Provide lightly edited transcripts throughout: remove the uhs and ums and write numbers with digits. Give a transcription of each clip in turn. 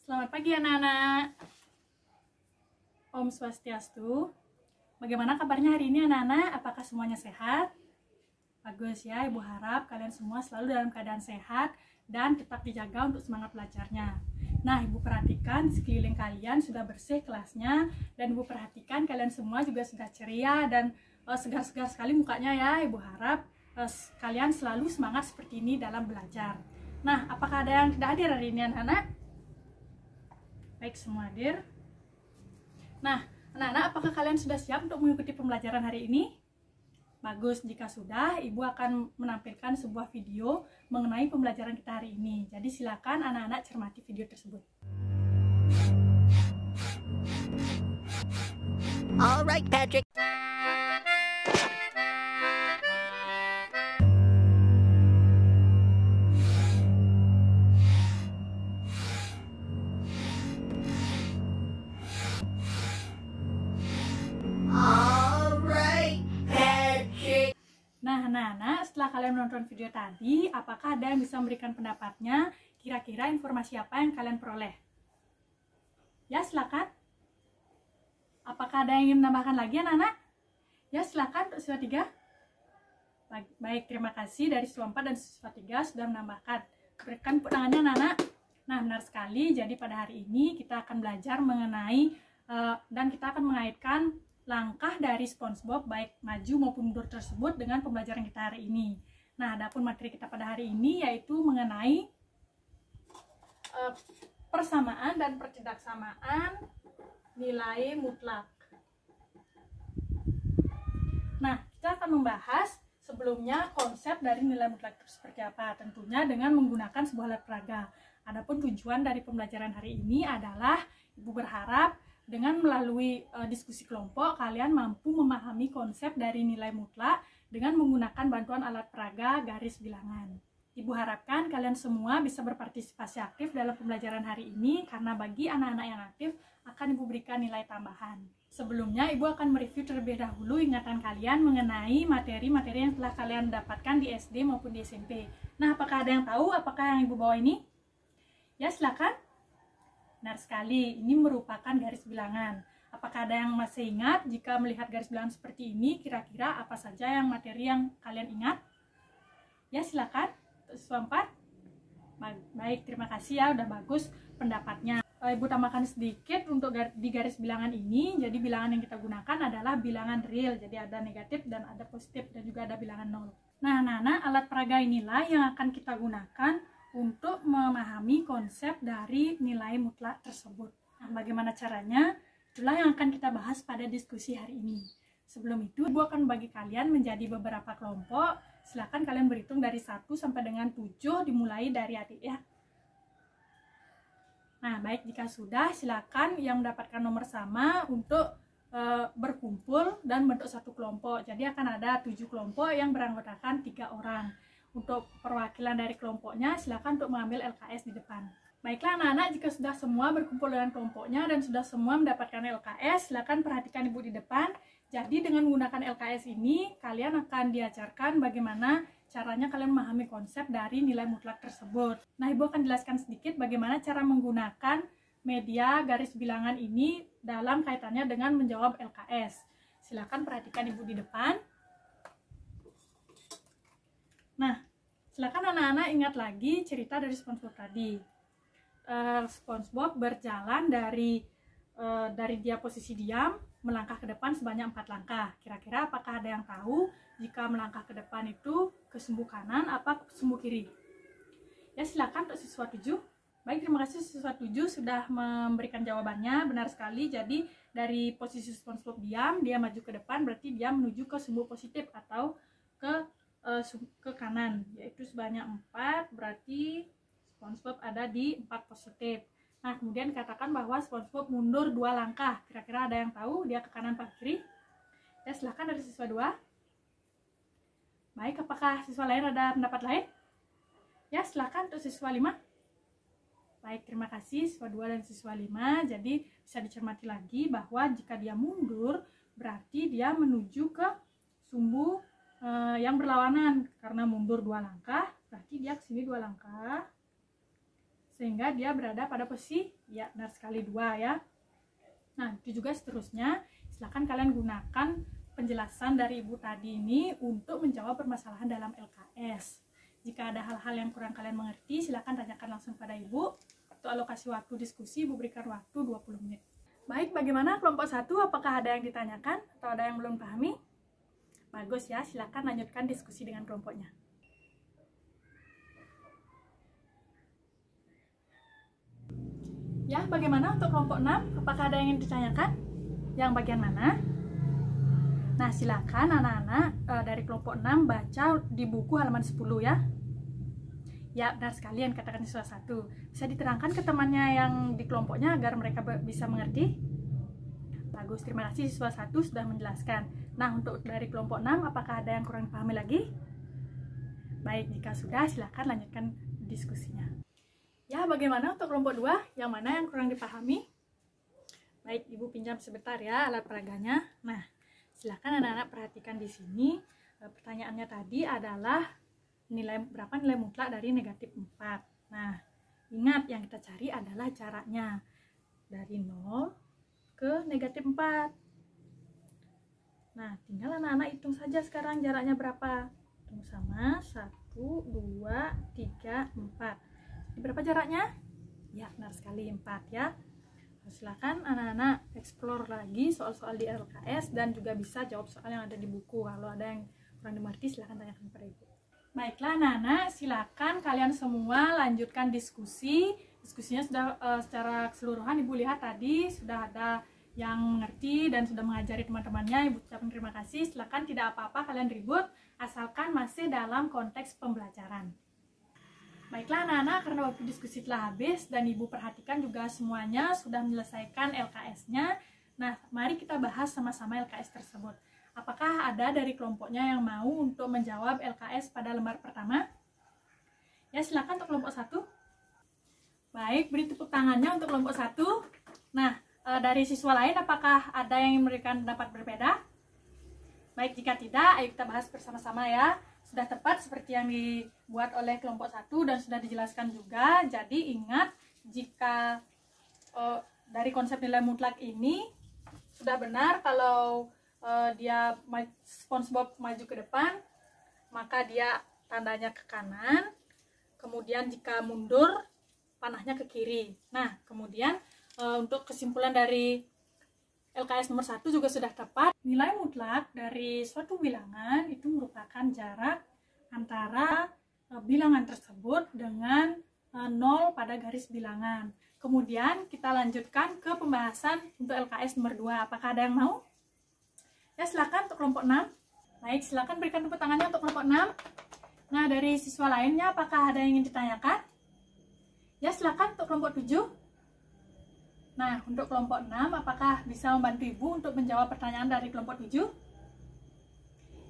Selamat pagi anak-anak. Om Swastiastu. Bagaimana kabarnya hari ini anak-anak? Apakah semuanya sehat? Bagus ya, Ibu harap kalian semua selalu dalam keadaan sehat dan tetap dijaga untuk semangat belajarnya. Nah, Ibu perhatikan sekeliling kalian sudah bersih kelasnya, dan Ibu perhatikan kalian semua juga sudah ceria dan segar-segar sekali mukanya ya. Ibu harap kalian selalu semangat seperti ini dalam belajar. Nah, apakah ada yang tidak hadir hari ini anak-anak? Baik, semua hadir. Nah, anak-anak, apakah kalian sudah siap untuk mengikuti pembelajaran hari ini? Bagus, jika sudah, Ibu akan menampilkan sebuah video mengenai pembelajaran kita hari ini. Jadi silakan anak-anak cermati video tersebut. Alright, Patrick. Nah, anak-anak, setelah kalian menonton video tadi, apakah ada yang bisa memberikan pendapatnya? Kira-kira informasi apa yang kalian peroleh? Ya, silakan. Apakah ada yang ingin menambahkan lagi, anak-anak? Ya, silakan untuk siswa 3. Baik, terima kasih dari siswa 4 dan siswa 3 sudah menambahkan. Berikan tepuk tangannya, anak-anak. Nah, benar sekali. Jadi pada hari ini kita akan belajar mengenai dan kita akan mengaitkan langkah dari SpongeBob baik maju maupun mundur tersebut dengan pembelajaran kita hari ini. Nah, adapun materi kita pada hari ini yaitu mengenai persamaan dan pertidaksamaan nilai mutlak. Nah, kita akan membahas sebelumnya konsep dari nilai mutlak itu seperti apa, tentunya dengan menggunakan sebuah alat peraga. Adapun tujuan dari pembelajaran hari ini adalah Ibu berharap dengan melalui diskusi kelompok, kalian mampu memahami konsep dari nilai mutlak dengan menggunakan bantuan alat peraga garis bilangan. Ibu harapkan kalian semua bisa berpartisipasi aktif dalam pembelajaran hari ini, karena bagi anak-anak yang aktif akan Ibu berikan nilai tambahan. Sebelumnya, Ibu akan mereview terlebih dahulu ingatan kalian mengenai materi-materi yang telah kalian dapatkan di SD maupun di SMP. Nah, apakah ada yang tahu apakah yang Ibu bawa ini? Ya, silakan. Benar sekali, ini merupakan garis bilangan. Apakah ada yang masih ingat jika melihat garis bilangan seperti ini, kira-kira apa saja yang materi yang kalian ingat? Ya, silakan. Siswa 4. Baik, terima kasih ya, udah bagus pendapatnya. Ibu tambahkan sedikit untuk di garis bilangan ini. Jadi bilangan yang kita gunakan adalah bilangan real. Jadi ada negatif dan ada positif, dan juga ada bilangan 0. Nah, anak-anak, alat peraga inilah yang akan kita gunakan untuk memahami konsep dari nilai mutlak tersebut. Nah, bagaimana caranya? Itulah yang akan kita bahas pada diskusi hari ini. Sebelum itu, Ibu akan bagi kalian menjadi beberapa kelompok. Silakan kalian berhitung dari 1 sampai dengan 7, dimulai dari adik ya. Nah, baik, jika sudah, silakan yang mendapatkan nomor sama untuk berkumpul dan bentuk satu kelompok. Jadi akan ada 7 kelompok yang beranggotakan 3 orang. Untuk perwakilan dari kelompoknya, silakan untuk mengambil LKS di depan. Baiklah anak-anak, jika sudah semua berkumpul dengan kelompoknya dan sudah semua mendapatkan LKS, silakan perhatikan Ibu di depan. Jadi dengan menggunakan LKS ini, kalian akan diajarkan bagaimana caranya kalian memahami konsep dari nilai mutlak tersebut. Nah, Ibu akan jelaskan sedikit bagaimana cara menggunakan media garis bilangan ini dalam kaitannya dengan menjawab LKS. Silakan perhatikan Ibu di depan. Nah, silakan anak-anak ingat lagi cerita dari SpongeBob tadi. SpongeBob berjalan dari dia posisi diam melangkah ke depan sebanyak 4 langkah. Kira-kira apakah ada yang tahu jika melangkah ke depan itu ke sumbu kanan apa ke sumbu kiri? Ya, silakan untuk siswa 7. Baik, terima kasih siswa 7 sudah memberikan jawabannya. Benar sekali. Jadi dari posisi SpongeBob diam, dia maju ke depan, berarti dia menuju ke sumbu positif atau ke kanan, yaitu sebanyak 4, berarti SpongeBob ada di 4 positif. Nah, kemudian katakan bahwa SpongeBob mundur 2 langkah. Kira-kira ada yang tahu dia ke kanan atau kiri? Ya, silahkan dari siswa 2. Baik, apakah siswa lain ada pendapat lain? Ya, silahkan untuk siswa 5. Baik, terima kasih siswa 2 dan siswa 5. Jadi bisa dicermati lagi bahwa jika dia mundur, berarti dia menuju ke sumbu yang berlawanan. Karena mundur 2 langkah, berarti dia ke sini 2 langkah. sehingga dia berada pada posisi ya benar sekali 2 ya. Nah, itu juga seterusnya. Silakan kalian gunakan penjelasan dari Ibu tadi ini untuk menjawab permasalahan dalam LKS. Jika ada hal-hal yang kurang kalian mengerti, silakan tanyakan langsung pada Ibu. Untuk alokasi waktu diskusi, Ibu berikan waktu 20 menit. Baik, bagaimana kelompok 1? Apakah ada yang ditanyakan atau ada yang belum pahami? Bagus ya, silakan lanjutkan diskusi dengan kelompoknya. Ya, bagaimana untuk kelompok 6? Apakah ada yang ingin ditanyakan? Yang bagian mana? Nah, silakan anak-anak dari kelompok 6 baca di buku halaman 10 ya. Ya, benar sekali yang katakan siswa 1. Bisa diterangkan ke temannya yang di kelompoknya agar mereka bisa mengerti? Bagus, terima kasih siswa 1 sudah menjelaskan. Nah, untuk dari kelompok 6, apakah ada yang kurang dipahami lagi? Baik, jika sudah, silakan lanjutkan diskusinya. Ya, bagaimana untuk kelompok 2? Yang mana yang kurang dipahami? Baik, Ibu pinjam sebentar ya alat peraganya. Nah, silakan anak-anak perhatikan di sini. Pertanyaannya tadi adalah berapa nilai mutlak dari negatif 4. Nah, ingat yang kita cari adalah jaraknya. Dari 0 ke negatif 4. Nah, tinggal anak-anak hitung saja sekarang jaraknya berapa. Hitung sama, 1, 2, 3, 4. Berapa jaraknya? Ya, benar sekali 4 ya. Silakan anak-anak explore lagi soal-soal di LKS dan juga bisa jawab soal yang ada di buku. Kalau ada yang kurang dimengerti, silakan tanyakan kepada Ibu. Baiklah anak-anak, silakan kalian semua lanjutkan diskusi. Diskusinya sudah secara keseluruhan Ibu lihat tadi sudah ada yang mengerti dan sudah mengajari teman-temannya. Ibu ucapkan terima kasih. Silakan tidak apa-apa kalian ribut asalkan masih dalam konteks pembelajaran. Baiklah anak-anak, karena waktu diskusi telah habis dan Ibu perhatikan juga semuanya sudah menyelesaikan LKS-nya. Nah, mari kita bahas sama-sama LKS tersebut. Apakah ada dari kelompoknya yang mau untuk menjawab LKS pada lembar pertama? Ya, silakan untuk kelompok 1. Baik, beri tepuk tangannya untuk kelompok 1. Nah, dari siswa lain apakah ada yang memberikan pendapat berbeda? Baik, jika tidak, ayo kita bahas bersama-sama ya. Sudah tepat seperti yang dibuat oleh kelompok 1 dan sudah dijelaskan juga. Jadi ingat, jika dari konsep nilai mutlak ini sudah benar kalau dia SpongeBob maju ke depan, maka dia tandanya ke kanan. Kemudian jika mundur, panahnya ke kiri. Nah, kemudian untuk kesimpulan dari LKS nomor 1 juga sudah tepat. Nilai mutlak dari suatu bilangan itu merupakan jarak antara bilangan tersebut dengan 0 pada garis bilangan. Kemudian kita lanjutkan ke pembahasan untuk LKS nomor 2. Apakah ada yang mau? Ya, silakan untuk kelompok 6. Baik, silakan berikan tepuk tangannya untuk kelompok 6. Nah, dari siswa lainnya apakah ada yang ingin ditanyakan? Ya, silakan untuk kelompok 7. Nah, untuk kelompok 6, apakah bisa membantu Ibu untuk menjawab pertanyaan dari kelompok 7?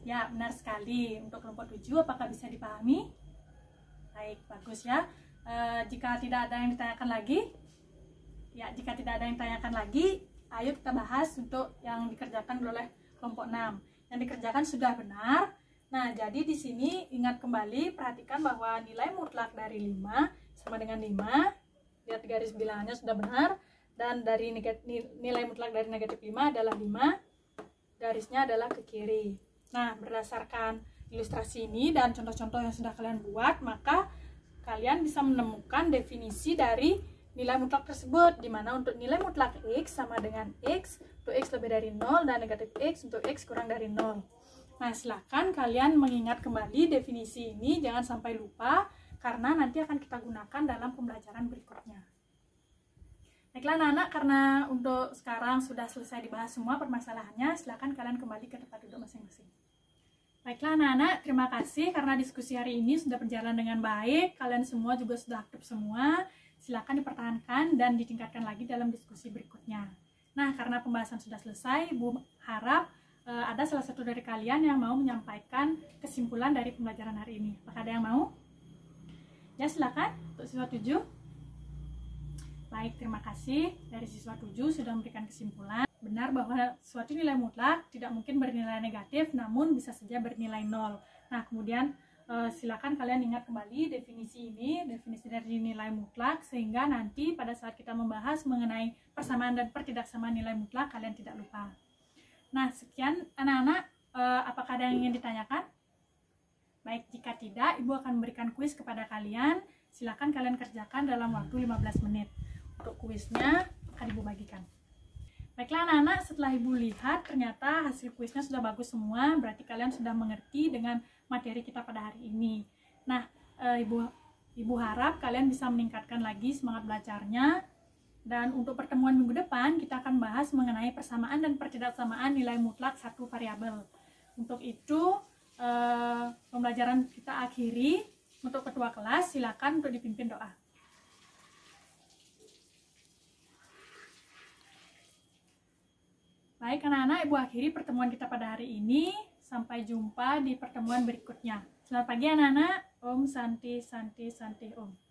Ya, benar sekali. Untuk kelompok 7, apakah bisa dipahami? Baik, bagus ya. Jika tidak ada yang ditanyakan lagi, jika tidak ada yang ditanyakan lagi, ayo kita bahas untuk yang dikerjakan oleh kelompok 6. Yang dikerjakan sudah benar. Nah, jadi di sini ingat kembali, perhatikan bahwa nilai mutlak dari 5 sama dengan 5. Lihat garis bilangannya sudah benar. Dan dari nilai mutlak dari negatif 5 adalah 5, garisnya adalah ke kiri. Nah, berdasarkan ilustrasi ini dan contoh-contoh yang sudah kalian buat, maka kalian bisa menemukan definisi dari nilai mutlak tersebut, di mana untuk nilai mutlak X sama dengan X, untuk X lebih dari 0, dan negatif X untuk X kurang dari 0. Nah, silakan kalian mengingat kembali definisi ini, jangan sampai lupa, karena nanti akan kita gunakan dalam pembelajaran berikutnya. Baiklah anak-anak, karena untuk sekarang sudah selesai dibahas semua permasalahannya, silakan kalian kembali ke tempat duduk masing-masing. Baiklah anak-anak, terima kasih karena diskusi hari ini sudah berjalan dengan baik. Kalian semua juga sudah aktif semua. Silakan dipertahankan dan ditingkatkan lagi dalam diskusi berikutnya. Nah, karena pembahasan sudah selesai, Ibu harap ada salah satu dari kalian yang mau menyampaikan kesimpulan dari pembelajaran hari ini. Apakah ada yang mau? Ya, silakan untuk siswa 7. Baik, terima kasih. Dari siswa 7 sudah memberikan kesimpulan. Benar bahwa suatu nilai mutlak tidak mungkin bernilai negatif, namun bisa saja bernilai 0. Nah, kemudian silakan kalian ingat kembali definisi ini, definisi dari nilai mutlak, sehingga nanti pada saat kita membahas mengenai persamaan dan pertidaksamaan nilai mutlak kalian tidak lupa. Nah, sekian anak-anak, apakah ada yang ingin ditanyakan? Baik, jika tidak, Ibu akan memberikan kuis kepada kalian. Silakan kalian kerjakan dalam waktu 15 menit. Untuk kuisnya akan Ibu bagikan. Baiklah anak-anak, setelah Ibu lihat ternyata hasil kuisnya sudah bagus semua, berarti kalian sudah mengerti dengan materi kita pada hari ini. Nah, Ibu harap kalian bisa meningkatkan lagi semangat belajarnya. Dan untuk pertemuan minggu depan, kita akan bahas mengenai persamaan dan pertidaksamaan nilai mutlak satu variabel. Untuk itu, pembelajaran kita akhiri. Untuk ketua kelas, silakan untuk dipimpin doa. Baik anak-anak, Ibu akhiri pertemuan kita pada hari ini. Sampai jumpa di pertemuan berikutnya. Selamat pagi anak-anak. Om Santi Santi Santi Om.